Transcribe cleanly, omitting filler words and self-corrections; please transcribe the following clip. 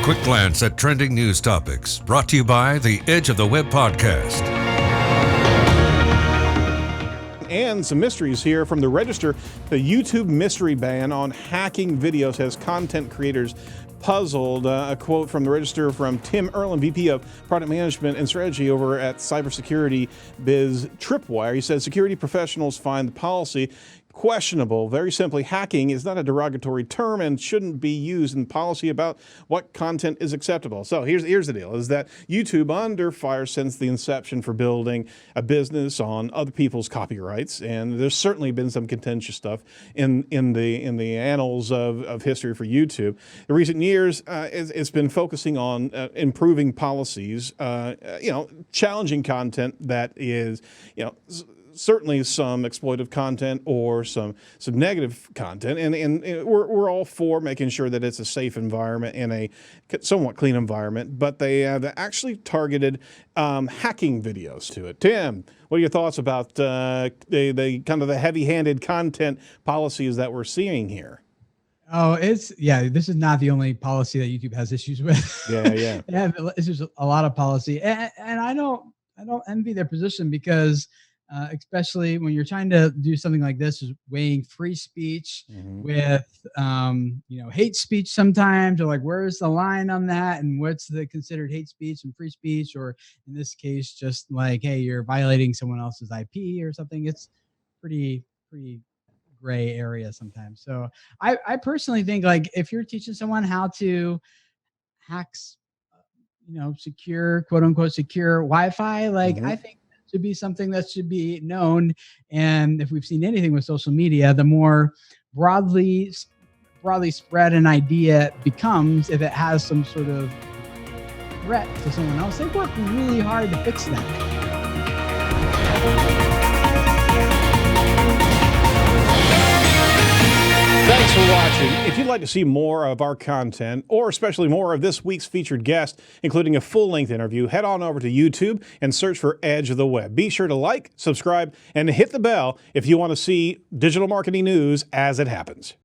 quick glance at trending news topics, brought to you by the Edge of the Web podcast. And some mysteries here from the Register. The YouTube mystery ban on hacking videos has content creators puzzled. A quote from the Register from Tim Erlin, VP of Product Management and Strategy over at cybersecurity biz Tripwire. He said security professionals find the policy questionable. Very simply, hacking is not a derogatory term and shouldn't be used in policy about what content is acceptable. So here's the deal, is that YouTube under fire since the inception for building a business on other people's copyrights, and there's certainly been some contentious stuff in the annals of history for YouTube. In recent years, it's been focusing on improving policies, challenging content that is, certainly some exploitive content or some negative content, and we're all for making sure that it's a safe environment and a somewhat clean environment, but they actually targeted hacking videos to it. Tim, what are your thoughts about the kind of the heavy-handed content policies that we're seeing here? Oh, this is not the only policy that YouTube has issues with. Yeah. They have issues with a lot of policy, and I don't envy their position, because especially when you're trying to do something like this, is weighing free speech with, hate speech sometimes, or like, where's the line on that? And what's the considered hate speech and free speech? Or in this case, just like, hey, you're violating someone else's IP or something. It's pretty gray area sometimes. So I personally think, like, if you're teaching someone how to hack, secure, quote unquote, secure Wi-Fi, like, I think should be something that should be known. And if we've seen anything with social media, the more broadly spread an idea becomes, if it has some sort of threat to someone else, they work really hard to fix that. Thanks for watching. If you'd like to see more of our content, or especially more of this week's featured guest, including a full-length interview, head on over to YouTube and search for Edge of the Web. Be sure to like, subscribe, and hit the bell if you want to see digital marketing news as it happens.